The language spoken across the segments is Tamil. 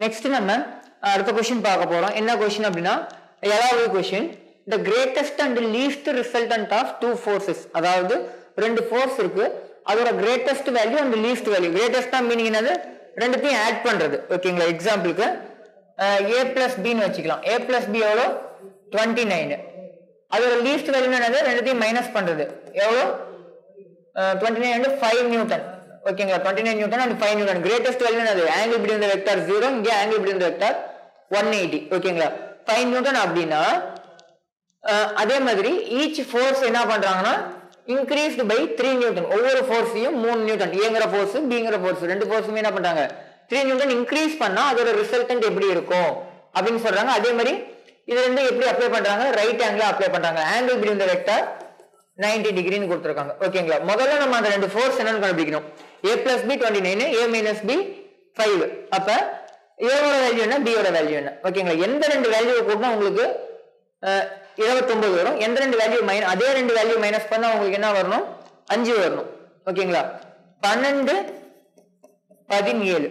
நெக்ஸ்ட் நம்ம அடுத்த கொஸ்டின் பார்க்க போறோம். என்ன கொஸ்டின் அப்படின்னா, ஏழாவது question, the greatest and least resultant of two forces. அதாவது ரெண்டு ஃபோர்ஸ் இருக்கு, அதோட greatest value and least value. Greatest meaning என்னது, ரெண்டுத்தையும் ஆட் பண்றது. ஓகேங்களா, எக்ஸாம்பிளுக்கு a பிளஸ் பின்னு வச்சுக்கலாம். a பிளஸ் பி எவ்வளோ 29. அதோட லீஸ்ட் வேல்யூ என்னது, ரெண்டுத்தையும் மைனஸ் பண்றது. எவ்வளோ 29 வந்து 5 நியூட்டன். ஓகேங்களா, 29 Newton and 5 Newton. Greatest value என்னது, ஆங்கிள் பிட்வீன் தி வெக்டார் 0, இங்க ஆங்கிள் பிட்வீன் தி வெக்டார் 180. ஓகேங்களா, 5 நியூட்டன் அப்படின்னா அதே மாதிரி ஈச் ஃபோர்ஸ் என்ன பண்றாங்கன்னா இன்க்ரீஸ்டு பை 3 நியூட்டன். ஒவ்வொரு ஃபோர்ஸையும் 3 நியூட்டன், ஏங்கிற ஃபோர்ஸ் பிங்கிற ஃபோர்ஸ் ரெண்டு ஃபோர்ஸுமே என்ன பண்றாங்க 3 நியூட்டன் இன்க்ரீஸ் பண்ணா அதோட ரிசல்டன்ட் எப்படி இருக்கும் அப்படின்னு சொல்றாங்க. அதே மாதிரி இது ரெண்டு எப்படி அப்ளை பண்றாங்க, ரைட் ஆங்கிள் அப்ளை பண்றாங்க. ஆங்கிள் பிட்வீன் தி வெக்டார் 90 டிகிரின்னு கொடுத்துருக்காங்க. ஓகேங்களா, முதல்ல நம்ம அந்த ரெண்டு ஃபோர்ஸ் என்னன்னு கண்டுபிடிக்கணும். a plus B 29, a minus B 5. அப்ப ஏவோட வேல்யூ என்ன, பியோட வேல்யூ என்ன. ஓகேங்களா, எந்த ரெண்டு வேல்யூ கூட்டினா உங்களுக்கு 29 வரும், எந்த ரெண்டு வேல்யூ அதே ரெண்டு வேல்யூ மைனஸ் பண்ணா உங்களுக்கு என்ன வரணும், 5 வரணும். ஓகேங்களா, 12 17.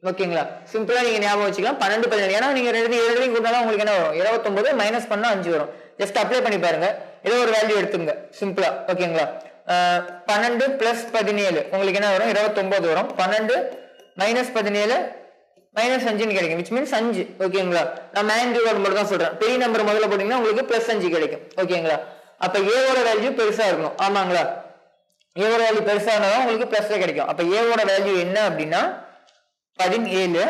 ஓகேங்களா, சிம்பிளா நீங்க ஞாபகம் வச்சுக்கலாம் 12 17. ஏன்னா நீங்க ரெண்டு கூட்டினா உங்களுக்கு என்ன வரும், 29 மைனஸ் பண்ணா 5 வரும். ஜஸ்ட் அப்ளை பண்ணி பாருங்க, ஏதோ ஒரு வேல்யூ எடுத்துங்க சிம்பிளா. ஓகேங்களா, 12 பிளஸ் 17 உங்களுக்கு என்ன வரும், 29 வரும். 12 மைனஸ் 17 மைனஸ் 5 கிடைக்கும், விச் மீன்ஸ் 5. ஓகேங்களா, நான் மேக்னிடியூட் மட்டும் தான் சொல்றேன். பெரிய நம்பர் முதல்ல போட்டீங்கன்னா உங்களுக்கு பிளஸ் 5 கிடைக்கும். ஓகேங்களா, அப்ப ஏவோட வேல்யூ பெருசா இருக்கணும். ஆமாங்களா, ஏவோட வேல்யூ பெருசா இருந்தாலும் உங்களுக்கு பிளஸ் கிடைக்கும். அப்ப ஏவோட வேல்யூ என்ன அப்படின்னா 17,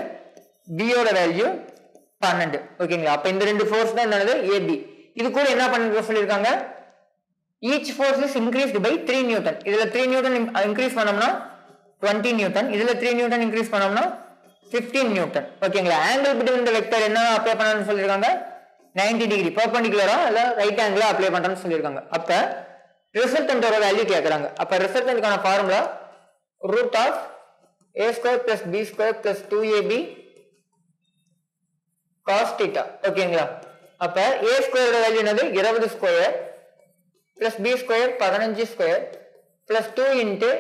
பியோட வேல்யூ 12. ஓகேங்களா, அப்ப இந்த ரெண்டு ஃபோர்ஸ் தான் என்னது, ஏபி. இது கூட என்ன பண்ண சொல்லியிருக்காங்க, each force is increased by 3 newton. இதுல 3 நியூட்டன் இன்க்ரீஸ் பண்ணோம்னா 20 நியூட்டன், இதுல 3 நியூட்டன் இன்க்ரீஸ் பண்ணோம்னா 15 நியூட்டன். ஓகேங்களா, ஆங்கிள் பிட்வீன் தி வெக்டர் என்ன அப்ளை பண்ணனும்னு சொல்லிருக்காங்க, 90 டிகிரி பெர்பெண்டிகுலரா இல்ல ரைட் ஆங்கிளா அப்ளை பண்றேன்னு சொல்லிருக்காங்க. அப்ப ரிசல்டன்ட்டோட வேல்யூ கேக்குறாங்க. அப்ப ரிசல்டன்ட்கான formula root of a square plus b square plus 2ab cos θ. ஓகேங்களா, அப்ப a ஸ்கொயரோட வேல்யூ என்னது 20 square plus b square 15 square plus 2 into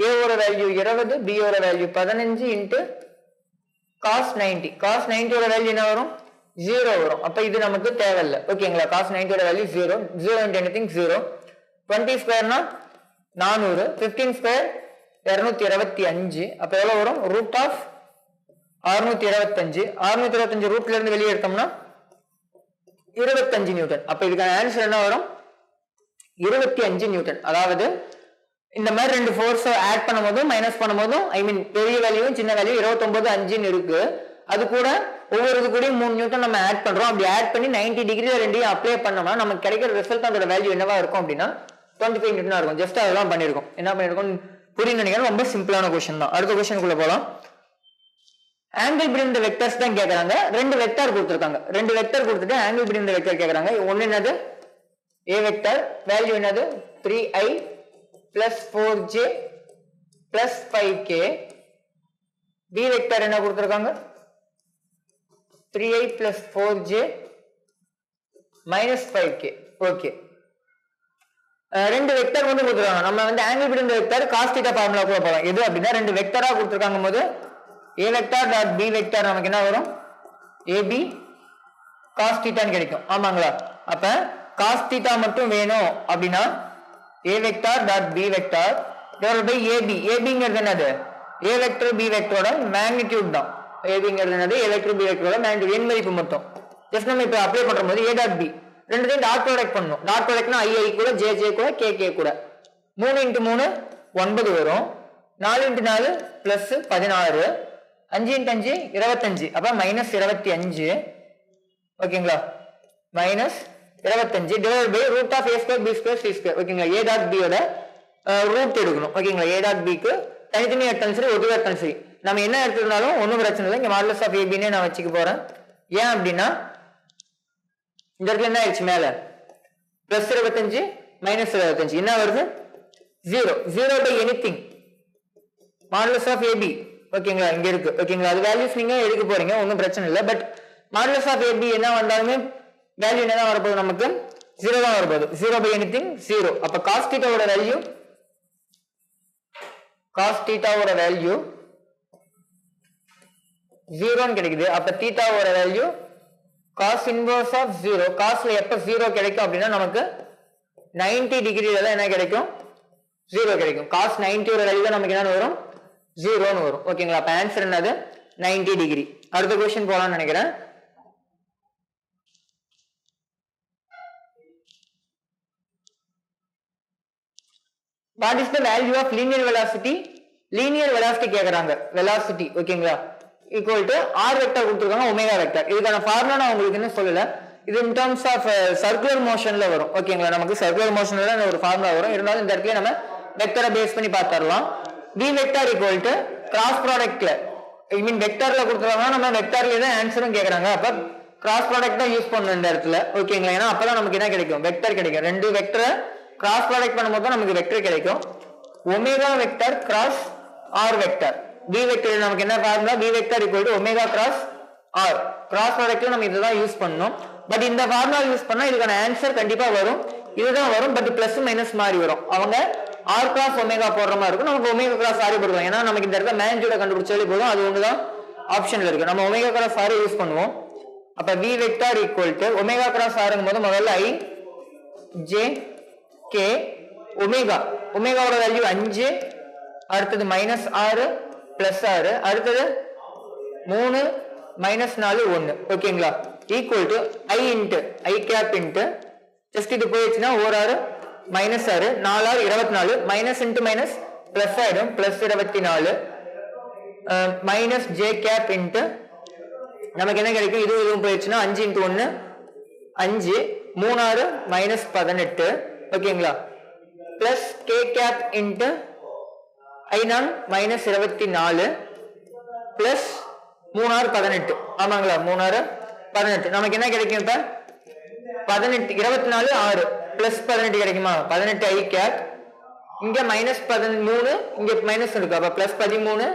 a ஓட வேல்யூ 20, b ஓட வேல்யூ 15 இன்டு cos 90. cos 90 ஓட வேல்யூ என்ன வரும், 0 வரும். அப்ப இது நமக்கு தேவையில்லை. ஓகேங்களா, cos 90 ஓட வேல்யூ 0, 0 into anything 0. 20 ஸ்கொயர்னா 400, 15 ஸ்கொயர் 225. அப்ப எவ்வளவு வரும், ரூட் ஆஃப் 625. 625 ரூட்ல இருந்து வெளியே எடுத்தோம்னா 25 நியூட்டன். அப்ப இதுக்கான ஆன்சர் என்ன வரும், 25 நியூட்டன். அதாவது இந்த மாதிரி ரெண்டு ஃபோர்ஸ் ஆட் பண்ணும்போதும் மைனஸ் பண்ணும்போதும் ஐ மீன் பெரிய வேல்யூவும் சின்ன வேல்யூ 29 5 இருக்கு. அது கூட ஒவ்வொரு இது கூட 3 நியூட்டன் நம்ம ஆட் பண்றோம். அப்படி ஆட் பண்ணி 90 டிகிரில ரெண்டையும் அப்ளை பண்ணோம்னா நமக்கு கிடைக்கிற ரிசல்ட் அதோட வேல்யூ என்னவா இருக்கும் அப்படின்னா 25 நியூட்டனா இருக்கும். ஜஸ்ட் அதெல்லாம் பண்ணிருக்கோம். என்ன பண்ணிருக்கோம் புரியுது நினைக்கிறேன். ரொம்ப சிம்பிளான கொஸ்டின் தான். அடுத்த கொஸ்டினுக்குள்ள போலாம். ஆங்கிள் பிட்வீன் தி வெக்டர்ஸ் தான் கேக்குறாங்க. ரெண்டு வெக்டர் கொடுத்திருக்காங்க. ரெண்டு வெக்டர் கொடுத்துட்டு ஆங்கிள் பிட்வீன் தி வெக்டர் கேக்குறாங்க. ஒன்னு என்னது a வெக்டர், வேல்யூ என்னது 3i plus 4j plus 5k. b vector என்ன கொடுத்திருக்காங்க 3i plus 4j minus 5k. Okay, ரெண்டு வெக்டர் வந்து கொடுத்திருக்காங்க. நம்ம வந்து angle between the vector cos θ formula கூட போறோம். எது அப்படின்னா ரெண்டு வெக்டரா கொடுத்திருக்காங்க போது a vector dot b vector நமக்கு என்ன வரும் ab cos θ ன்னு கிடைக்கும். ஆமாங்களா, அப்ப cos θ மட்டும் வேணும் அப்படின்னா a vector dot b vector divided by ab. abங்கிறது என்னது a வெக்டர் b வெக்டரோட மேக்னிட்யூட் தான். abங்கிறது என்னது a வெக்டர் b வெக்டரோட மேக்னிட்யூட், எண் மதிப்பு மொத்தம். ஜஸ்ட் நம்ம இப்ப அப்ளை பண்றோம் a டாட் b ரெண்டுத்தையும் டாட் ப்ராடக்ட் பண்ணனும். டாட் ப்ராடக்ட்னா i கூட jj கூட kk கூட 3 × 3 9 வரும். 4 × 4 பிளஸ் 16, 5 × 5 25. அப்ப மைனஸ் 25. ஓகேங்களா, minus 25 divide by root of a square b square c square. ஓகேங்களா, a டாட் b யோட ரூட் எடுக்கணும். ஓகேங்களா, a டாட் b க்கு தனித்தனி எடுத்தாலும் சரி ஒட்டுக்கா எடுத்தாலும் சரி நம்ம என்ன எடுத்துட்டாலும் ஒன்றும் பிரச்சனை இல்லை. இங்க மாடுலஸ் ஆஃப் ab னே நான் வச்சுக்க போறேன். ஏன் அப்படின்னா இந்த இடத்துல என்ன ஆயிடுச்சு, மேல பிளஸ் 25 மைனஸ் 25 என்ன வருது 0. 0 by anything modulus of ab. ஓகேங்களா, இங்க இருக்கு. ஓகேங்களா, அது வேல்யூஸ் நீங்க எடுக்க போறீங்க, ஒன்றும் பிரச்சனை இல்லை. பட் மாடுலஸ் ஆஃப் ab என்ன வந்தாலுமே வேல்யூ என்ன வரப்போகுது, நமக்கு 0 தான் வரப்போகுது. 0 பை எனிதிங் 0. அப்ப cos θ ஓட வேல்யூ cos θ ஓட வேல்யூ 0 கிடைக்குது. அப்ப தீட்டாவோட வேல்யூ cos inverse of 0. காஸ்ல எப்ப 0 கிடைக்கும் அப்படின்னா நமக்கு 90 டிகிரில என்ன கிடைக்கும்? 0 கிடைக்கும். cos 90 ஓட வேல்யூ தான் நமக்கு என்ன வரும்? 0ன்னு வரும். ஓகேங்களா? அப்ப ஆன்சர் என்னது? 90 டிகிரி. அடுத்த क्वेश्चन போலாம்னு நினைக்கிறேன். What is the value of linear velocity? Linear velocity கேக்குறாங்க. velocity ஓகேங்களா? equal to r vector கொடுத்திருக்காங்க omega vector. இதுக்கான ஃபார்முலா நான் உங்களுக்கு இன்னும் சொல்லல. இது in terms of circular motionல வரும். ஓகேங்களா? நமக்கு circular motionல ஒரு ஃபார்முலா வரும். இருந்தாலும் இந்த இடத்துல நம்ம வெக்டரை பேஸ் பண்ணி பார்த்தறலாம். v vector equal to cross productல I mean வெக்டர்ல கொடுத்திருக்காங்க. நம்ம வெக்டர்ல தான் ஆன்சரும் கேக்குறாங்க. அப்ப cross product தான் யூஸ் பண்ணனும் இந்த இடத்துல. ஓகேங்களா? ஏனா அப்பதான் நமக்கு என்ன கிடைக்கும்? வெக்டர் கிடைக்கும். ரெண்டு வெக்டரை கிராஸ் ப்ராடக்ட் பண்ணும்போது தான் நமக்கு வெக்டர் கிடைக்கும். Omega vector cross r vector. v vector நமக்கு என்ன formula? v vector equal to omega cross r. Cross ப்ராடக்ட்ல நம்ம இதுதான் யூஸ் பண்ணனும். பட் இந்த ஃபார்முலா யூஸ் பண்ணா இதுக்கான ஆன்சர் கண்டிப்பா வரும். இதுதான் வரும். பட் பிளஸ் மைனஸ் மாதிரி வரும். அவங்க ஆர் கிராஸ் ஒமேகா போடுற மாதிரி இருக்கும். நமக்கு ஒமேகா கிராஸ் ஆர் போடுவோம். ஏன்னா நமக்கு இந்த இடத்துல மேக்னிட்யூட கண்டுபிடிச்சாலே போதும். அது ஒண்ணுதான் ஆப்ஷன்ல இருக்கு. நம்ம ஒமேகா கிராஸ் ஆர் யூஸ் பண்ணுவோம். அப்ப v vector equal to omega cross ஆர்ங்கும்போது முதல்ல i j k ஒமேகா. ஒமேகாவோட வேல்யூ 5, அடுத்தது -6 +6, அடுத்தது 3 -4 1. ஓகேங்களா? Equal to i into i cap into just இது போயிடுச்சுன்னா 1 -6 4 24 மைனஸ் இன்டு மைனஸ் பிளஸ் ஆயிடும் +24 மைனஸ் j கேப் இன்டு நமக்கு என்ன கிடைக்கும்? இதுவும் போயிடுச்சுன்னா 5 இன்டு 1 5 3 -18. ஓகேங்களா? Plus k gap into i0 -24 plus 3 18. ஆமாங்களா? 3 18 நமக்கு என்ன கிடைக்கும்? இப்ப 18 24 6 பிளஸ் 18 கிடைக்குமா? 18 i கேப் இங்க -13 இங்க மைனஸ் இருக்கு. அப்ப பிளஸ் 13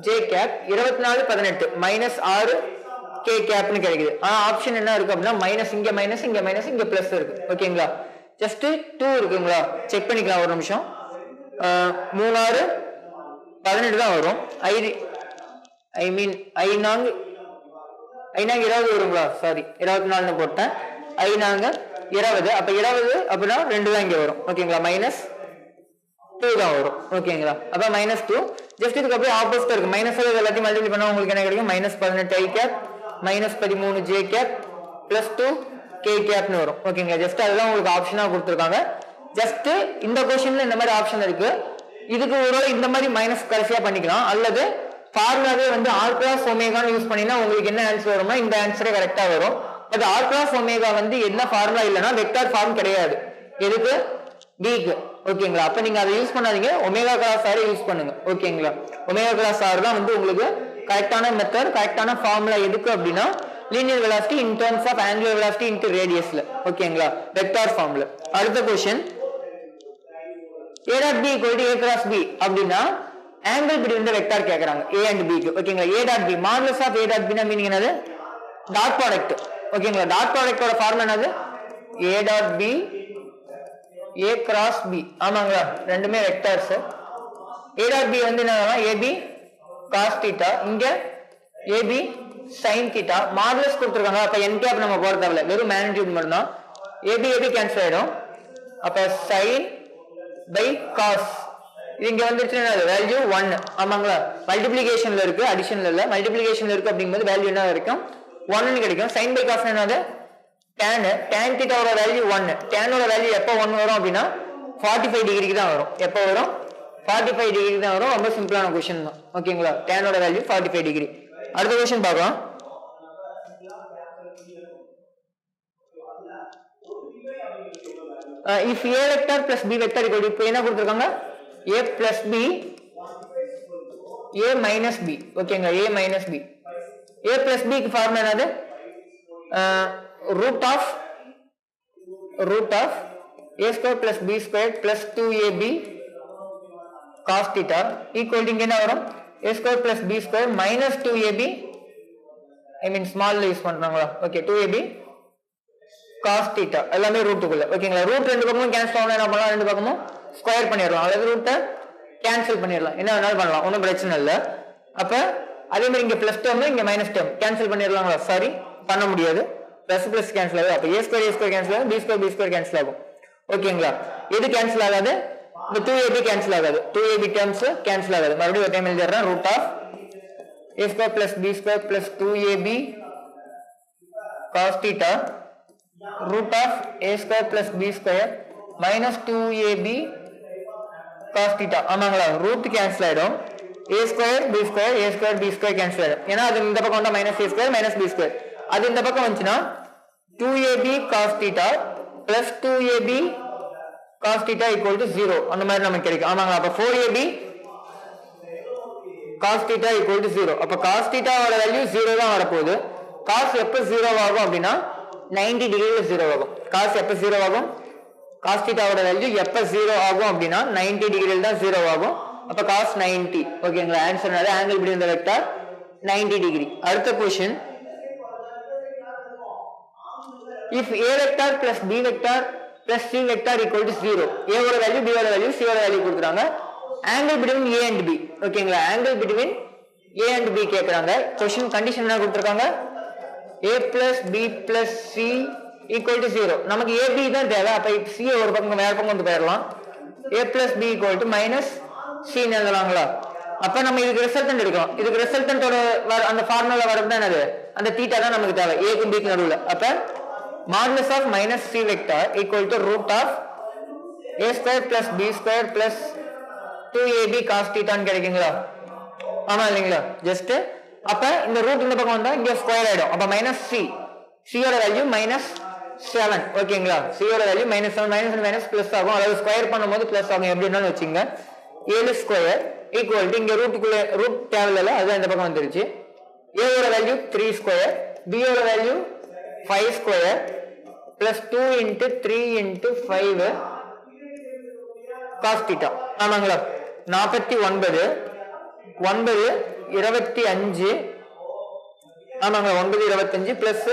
j கேப் 24 18 -6 k கேப்னு கிடைக்குது. ஆனா ஆப்ஷன் என்ன இருக்கு அப்படின்னா மைனஸ் இங்க மைனஸ் இங்க மைனஸ் இங்க பிளஸ் இருக்கு. ஓகேங்களா? ஜஸ்ட் 2 இருக்குங்களா? செக் பண்ணிக்கலாம் ஒரு நிமிஷம். 3 18 தான் வரும். ஐ மீன் ஐநாங்க 20 வருங்களா? சாரி 24 போட்டேன். ஐநாங்க 20. அப்ப 20 அப்படின்னா 2 தான் இங்க வரும். ஓகேங்களா? -2 தான் வரும். ஓகேங்களா? அப்ப -2 ஜஸ்ட் இதுக்கு அப்படியே ஆப்போசிட் இருக்கு. மைனஸ் எல்லாத்தையும் மல்டிப்ளை பண்ணா உங்களுக்கு என்ன கிடைக்கும்? -18 i cap -13 j cap +2 k கேப்னு வரும். ஓகேங்களா? ஜஸ்ட் அதெல்லாம் உங்களுக்கு ஆப்ஷனா கொடுத்திருக்காங்க. ஜஸ்ட் இந்த क्वेश्चनல இந்த மாதிரி ஆப்ஷன் இருக்கு. இதுக்கு ஒருவேளை இந்த மாதிரி மைனஸ் கடைசியா பண்ணிக்கலாம். அல்லது ஃபார்முலாவே வந்து r கிராஸ் ஒமேகான்னு யூஸ் பண்ணினா உங்களுக்கு என்ன ஆன்சர் வரும்னா இந்த ஆன்சரே கரெக்டா வரும். பட் r கிராஸ் ஒமேகா வந்து என்ன ஃபார்முலா இல்லனா வெக்டர் ஃபார்ம் கிடையாது. எதுக்கு? b க்கு. ஓகேங்களா? அப்ப நீங்க அதை யூஸ் பண்ணாதீங்க. ஒமேகா கிராஸ் r யூஸ் பண்ணுங்க. ஓகேங்களா? ஒமேகா கிராஸ் r தான் வந்து உங்களுக்கு கரெக்டான மெத்தட், கரெக்டான ஃபார்முலா. எதுக்கு அப்படின்னா linear velocity in terms of angular velocity into radius ல. ஓகேங்களா? வெக்டார் ஃபார்ம்ல. அடுத்த question a dot b equal to a cross b அப்படினா angle between the vector கேக்குறாங்க a and b க்கு. ஓகேங்களா? a dot b modulus of a dot b னா மீனிங் என்னது? Dot product. ஓகேங்களா? டாட் ப்ராடக்ட்டோட ஃபார்முலா என்னது? a dot b a cross b. ஆமாங்களா? ரெண்டுமே வெக்டர்ஸ். a dot b வந்து என்னன்னா ab cos θ, இங்க ab sin θ. மாடுலஸ் கொடுத்திருக்காங்க. அப்ப n கேப் நம்ம போட தேவையில்ல. வெறும் மேக்னிட்யூட் மட்டும் தான். ab கேன்சல் ஆயிடும். அப்ப sin by cos இது இங்க வந்துருச்சு. என்ன வேல்யூ 1. ஆமாங்களா? மல்டிப்ளிகேஷன்ல இருக்கு, அடிஷன்ல இல்ல. மல்டிப்ளிகேஷன்ல இருக்கு அப்படிங்கும்போது வேல்யூ என்ன இருக்கும்? 1 ன்னு கிடைக்கும். sin by cos என்னது? tan θ ஓட வேல்யூ 1. tan ஓட வேல்யூ எப்ப 1 வரும் அப்படின்னா 45 டிகிரிக்கு தான் வரும். எப்ப வரும்? 45 டிகிரிக்கு தான் வரும். ரொம்ப சிம்பிளான क्वेश्चन தான். ஓகேங்களா? tan ஓட வேல்யூ 45 டிகிரி. அடுத்த क्वेश्चन பார்க்கலாம். if a vector plus b vector equal to, இப்போ என்ன கொடுத்திருக்காங்க? a plus b a minus b. ஓகேங்களா? a minus b. a plus b க்கு ஃபார்முலா என்னது? root of a square plus b square plus 2ab cos theta equal to இங்க என்ன வரும்? a square plus b square minus 2ab I mean small ல யூஸ் பண்றாங்களா? ஓகே 2ab cos theta எல்லாமே ரூட்டுக்குள்ள. ஓகேங்களா? ரூட் ரெண்டு பக்கமும் கேன்சல் ஆகணும். என்ன பண்ணலாம்? ரெண்டு பக்கமும் ஸ்கொயர் பண்ணிடலாம். அல்லது ரூட்டை கேன்சல் பண்ணிடலாம். என்ன வேணாலும் பண்ணலாம். ஒன்றும் பிரச்சனை இல்லை. அப்ப அதே மாதிரி இங்க பிளஸ் டேர்ம் இங்க மைனஸ் டேர்ம் கேன்சல் பண்ணிடலாங்களா? சாரி, பண்ண முடியாது. பிளஸ் பிளஸ் கேன்சல் ஆகுது. அப்ப a ஸ்கொயர் கேன்சல் ஆகும், b ஸ்கொயர் கேன்சல் ஆகும். ஓகேங்களா? எது கேன்சல் ஆகாது? இந்த 2ab கேன்சல் ஆகாது. 2ab டேர்ம்ஸ் கேன்சல் ஆகாது. மறுபடியும் ஒரு டைம் எழுதிடுறேன். Root of a square plus b square plus 2ab cos theta root of a square plus b square minus 2ab cos theta. ஆமாங்களா? ரூட் கேன்சல் ஆயிடும். a square b square a square b square cancel ஆயிடும். ஏன்னா அது இந்த பக்கம் வந்தா minus a square minus b square. அது இந்த பக்கம் வந்துச்சுன்னா 2ab cos theta plus 2ab cos theta equal to 0 அந்த மாதிரி நமக்கு கிடைக்கும். ஆமாங்களா? அப்ப 4ab cos theta equal to 0. அப்ப cos theta ஓட வேல்யூ 0 தான் வரப்போகுது. cos எப்ப 0 ஆகும் அப்படின்னா 90 டிகிரில 0 ஆகும். cos எப்ப 0 ஆகும்? cos theta ஓட வேல்யூ எப்ப 0 ஆகும் அப்படின்னா 90 டிகிரில தான் 0 ஆகும். அப்ப cos 90. ஓகேங்களா? ஆன்சர் என்னது? ஆங்கிள் பிட்வீன் தி வெக்டார் 90 டிகிரி. அடுத்த question, if a vector plus b vector plus c vector equal to 0, a ஓட வேல்யூ b ஓட வேல்யூ c ஓட வேல்யூ கொடுக்குறாங்க. angle between a and b. ஓகேங்களா? angle between a and b கேக்குறாங்க. क्वेश्चन கண்டிஷன் என்ன கொடுத்திருக்காங்க? a plus b plus c equal to 0. நமக்கு a b தான் தேவை. அப்ப c ஒரு பக்கம் வேற பக்கம் வந்து போயிடலாம். a plus b equal to minus c ன்னு எழுதலாங்களா? அப்ப நம்ம இதுக்கு ரிசல்டன்ட் எடுக்கலாம். இதுக்கு ரிசல்டன்ட்டோட அந்த ஃபார்முலா வரது என்னது? அந்த தீட்டா தான் நமக்கு தேவை a க்கு b க்கு நடுவுல. அப்ப modulus of minus c vector equal to root of a square plus b square plus 2ab cos theta ன்னு கிடைக்குங்களா? ஆமா இல்லைங்களா? ஜஸ்ட் அப்ப இந்த ரூட் இந்த பக்கம் வந்தா இங்க ஸ்கொயர் ஆயிடும். அப்ப மைனஸ் c, c ஓட வேல்யூ மைனஸ் 7. ஓகேங்களா? c ஓட value minus 7 minus minus plus ஆகும். அதாவது ஸ்கொயர் பண்ணும்போது பிளஸ் ஆகும். எப்படின்னு வச்சுங்க, 7 ஸ்கொயர் ஈக்குவல் டு இங்க ரூட்டுக்குள்ள ரூட் தேவையில்ல, அது இந்த பக்கம் வந்துருச்சு. a ஓட வேல்யூ 3 ஸ்கொயர், b ஓட value 5 square plus 2 into 3 into 5 cos theta. ஆமாங்களா? 49 9 25. ஆமாங்களா? 9 25 பிளஸ்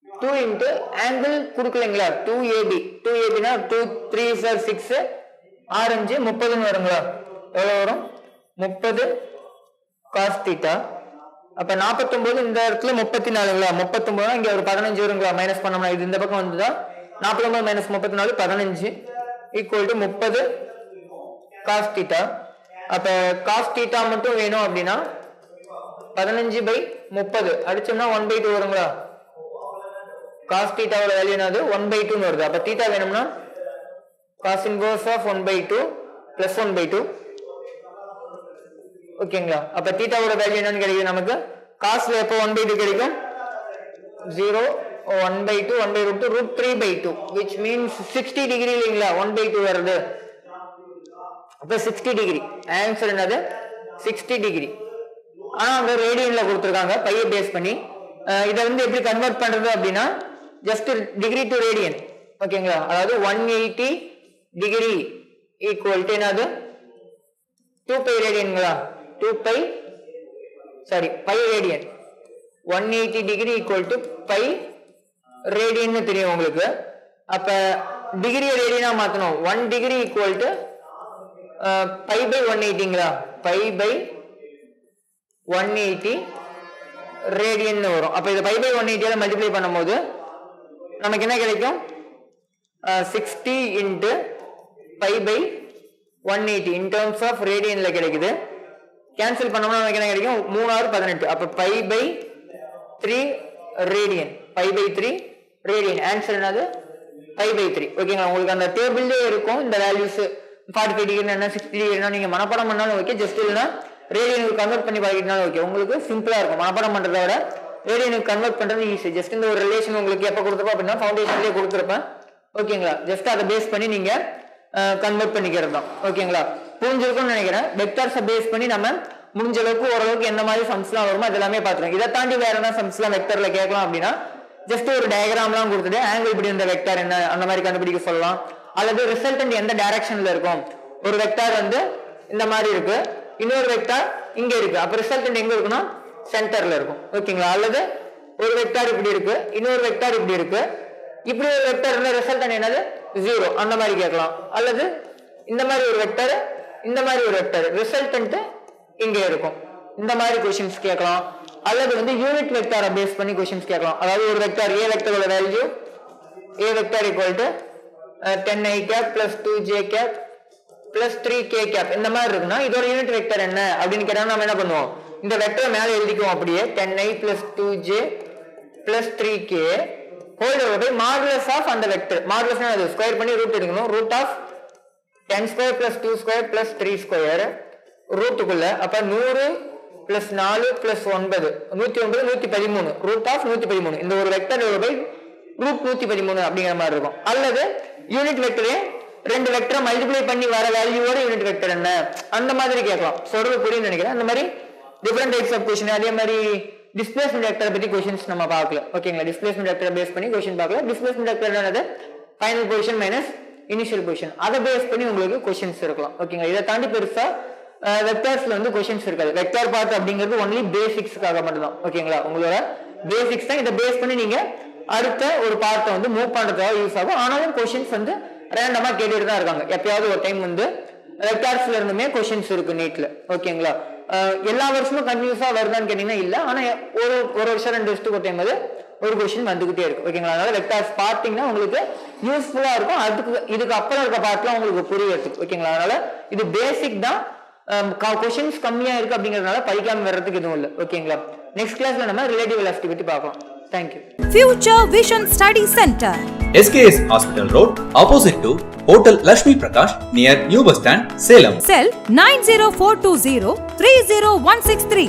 2 into ஆங்கிள் கொடுக்கலங்களா? 2ab 2abனா 2 3 6 6 5 30 வருங்களா? எவ்வளவு வரும்? 30 cos theta. அப்ப 49 இந்த இடத்துல 34ங்களா? 39 இங்க ஒரு 15 வருங்களா? மைனஸ் பண்ணோம்னா இது இந்த பக்கம் வந்துதா 49 minus 34 15 equal to 30 cos theta. அப்ப cos theta மட்டும் வேணும் அப்படின்னா 15/30 அடிச்சோம்னா 1/2 வருங்களா? cos theta ஓட வேல்யூ என்னது? 1/2 ன்னு வருது. அப்ப theta வேணும்னா cos inverse of 1/2 plus 1/2. ஓகேங்களா? அப்ப theta ஓட வேல்யூ என்னன்னு கிடைக்கும் நமக்கு? cosல எப்போ 1/2 கிடைக்கும்? 0 1/2 1/2 root 3/2 which means 60 டிகிரி இல்லைங்களா? 1/2 வருது. அப்ப 60 டிகிரி. ஆன்சர் என்னது? 60 டிகிரி. ஆனா அங்க ரேடியன்ல கொடுத்திருக்காங்க பையை பேஸ் பண்ணி. இதை வந்து எப்படி கன்வெர்ட் பண்றது அப்படின்னா ஜஸ்ட் டிகிரி டு ரேடியன். ஓகேங்களா? அதாவது 180 டிகிரி ஈக்குவல் டு என்னது? 2π ரேடியன்களா? 2π sorry pi radian. 180 degree equal to pi radian தெரியும் உங்களுக்கு. அப்ப டிகிரி ரேடியனா மாத்தணும். 1 டிகிரி ஈக்குவல் டு π/180ங்களா? π/180 ரேடியன் வரும். அப்ப இதை π/180 மல்டிப்ளை பண்ணும்போது நமக்கு என்ன கிடைக்கும்? 60 into π/180 in terms of ரேடியன்ல கிடைக்குது. கேன்சல் பண்ணோம்னா நமக்கு என்ன கிடைக்கும்? 3 6 18. அப்ப π/3 ரேடியன். π/3 ரேடியன். ஆன்சர் என்னது? π/3. ஓகேங்களா? உங்களுக்கு அந்த டேபிள்லயே இருக்கும் இந்த வேல்யூஸ். 45 டிகிரி என்ன 60 டிகிரி நீங்க மனப்பாடம் பண்ணாலும் ஓகே, ஜஸ்ட் இல்லைன்னா ரேடியனுக்கு கன்வெர்ட் பண்ணி பழகிட்டாலும் ஓகே. உங்களுக்கு சிம்பிளா இருக்கும். மனப்பாடம் பண்றதை விட ரேடியனுக்கு கன்வெர்ட் பண்றது ஈஸி. ஜஸ்ட் இந்த ஒரு ரிலேஷன் உங்களுக்கு எப்ப கொடுத்துருப்போம் அப்படின்னா ஃபவுண்டேஷன்லயே கொடுத்துருப்பேன். ஓகேங்களா? ஜஸ்ட் அதை பேஸ் பண்ணி நீங்க கன்வெர்ட் பண்ணிக்கிறது தான். ஓகேங்களா? புரிஞ்சிருக்கும்னு நினைக்கிறேன். வெக்டார்ஸை பேஸ் பண்ணி நம்ம முடிஞ்ச அளவுக்கு ஓரளவுக்கு எந்த மாதிரி சம்ஸ்லாம் வருமோ அது எல்லாமே பார்த்துருவோம். இதை தாண்டி வேற என்ன சம்ஸ்லாம் வெக்டர்ல கேட்கலாம் அப்படின்னா ஜஸ்ட் ஒரு டயக்ராம்லாம் கொடுத்துட்டு ஆங்கிள் இப்படி இந்த வெக்டார் என்ன அந்த மாதிரி கண்டுபிடிக்க சொல்லலாம். அல்லது ரிசல்டன்ட் எந்த டைரக்ஷன்ல இருக்கும்? ஒரு வெக்டார் வந்து இந்த மாதிரி இருக்கு, இன்னொரு வெக்டார் இங்க இருக்கு. அப்ப ரிசல்டன்ட் எங்க இருக்குன்னா சென்டர்ல இருக்கும். ஓகேங்களா? அல்லது ஒரு வெக்டார் இப்படி இருக்கு, இன்னொரு வெக்டார் இப்படி இருக்கு, இப்படி ஒரு வெக்டார் இருந்தா ரிசல்டன்ட் என்னது? 0 அந்த மாதிரி கேட்கலாம். அல்லது இந்த மாதிரி ஒரு வெக்டார், இந்த மாதிரி ஒரு வெக்டார், ரிசல்டன்ட் இங்க இருக்கும். இந்த மாதிரி கொஸ்டின்ஸ் கேட்கலாம். அல்லது வந்து யூனிட் வெக்டாரை பேஸ் பண்ணி கொஸ்டின்ஸ் கேட்கலாம். அதாவது ஒரு வெக்டார் a வெக்டரோட value a vector equal to 10i cap plus 2j cap plus 3k cap இந்த மாதிரி இருக்குன்னா இதோட யூனிட் வெக்டர் என்ன அப்படின்னு கேட்டா நம்ம என்ன பண்ணுவோம், இந்த வெக்டரை மேலே எழுதிக்குவோம் அப்படியே 10i plus 2j plus 3k whole over by modulus of அந்த வெக்டர். மாடுலஸ்னா அது ஸ்கொயர் பண்ணி ரூட் எடுக்கணும். Root of 10 square plus 2 square plus 3 square ரூட்டுக்குள்ள அப்ப 100 பிளஸ் 4 பிளஸ் 9 109 113 ரூட் ஆஃப் 113 இந்த ஒரு வெக்டர் பை ரூட் 113 அப்படிங்கிற மாதிரி இருக்கும். அல்லது யூனிட் வெக்டரே ரெண்டு வெக்டரை மல்டிப்ளை பண்ணி வர வேல்யூவோட யூனிட் வெக்டர் என்ன அந்த மாதிரி கேட்கலாம். சொல்றது புரியும்னு நினைக்கிறேன். அந்த மாதிரி டிஃபரெண்ட் டைப்ஸ் ஆஃப் கொஸ்டின். அதே மாதிரி டிஸ்பிளேஸ்மென்ட் வெக்டரை பத்தி கொஸ்டின்ஸ் நம்ம பார்க்கல. ஓகேங்களா, டிஸ்பிளேஸ்மென்ட் வெக்டரை பேஸ் பண்ணி கொஸ்டின் பார்க்கல. டிஸ்பிளேஸ்மென்ட் வெக்டர் என்னது, final position minus initial position. அதை பேஸ் பண்ணி உங்களுக்கு கொஸ்டின்ஸ் இருக்கலாம். ஓகேங்களா, இதை தாண்டி பெருசா வெக்டர்ஸ்ல வந்து கொஸ்டின்ஸ் இருக்காது. வெக்டர் பார்ட் அப்படிங்கிறது ஒன்லி பேசிக்ஸ்க்காக மட்டும் தான். ஓகேங்களா, உங்களோட பேசிக்ஸ் தான். இதை பேஸ் பண்ணி நீங்க அடுத்த ஒரு பார்ட்டை வந்து மூவ் பண்றதுக்காக யூஸ் ஆகும். ஆனாலும் கொஸ்டின்ஸ் வந்து ரேண்டமா கேட்டுட்டு தான் இருக்காங்க. எப்பயாவது ஒரு டைம் வந்து வெக்டார்ஸ்ல இருந்துமே கொஸ்டின்ஸ் இருக்கு நீட்ல. ஓகேங்களா, எல்லா வருஷமும் கண்டினியூஸா வருதான்னு கேட்டீங்கன்னா இல்ல. ஆனா ஒரு வருஷம் 2 வருஷத்துக்கு ஒரு டைம் வந்து ஒரு கொஸ்டின் வந்துகிட்டே இருக்கு. ஓகேங்களா, அதனால வெக்டார்ஸ் பார்த்தீங்கன்னா உங்களுக்கு யூஸ்ஃபுல்லா இருக்கும். இதுக்கு அப்புறம் இருக்க பார்ட்லாம் உங்களுக்கு புரியறதுக்கு. ஓகேங்களா, அதனால இது பேசிக் தான். கொஸ்டின்ஸ் கம்மியா இருக்கு அப்படிங்கறதுனால படிக்காம வர்றதுக்கு எதுவும் இல்லை. ஓகேங்களா, நெக்ஸ்ட் கிளாஸ்ல நம்ம ரிலேட்டிவ் வெலாசிட்டி பத்தி பார்க்கலாம். Thank you. Future Vision Study Center, SKS Hospital Road, opposite to Hotel Lakshmi Prakash, near New Bus Stand, Salem. Cell 90420 30163.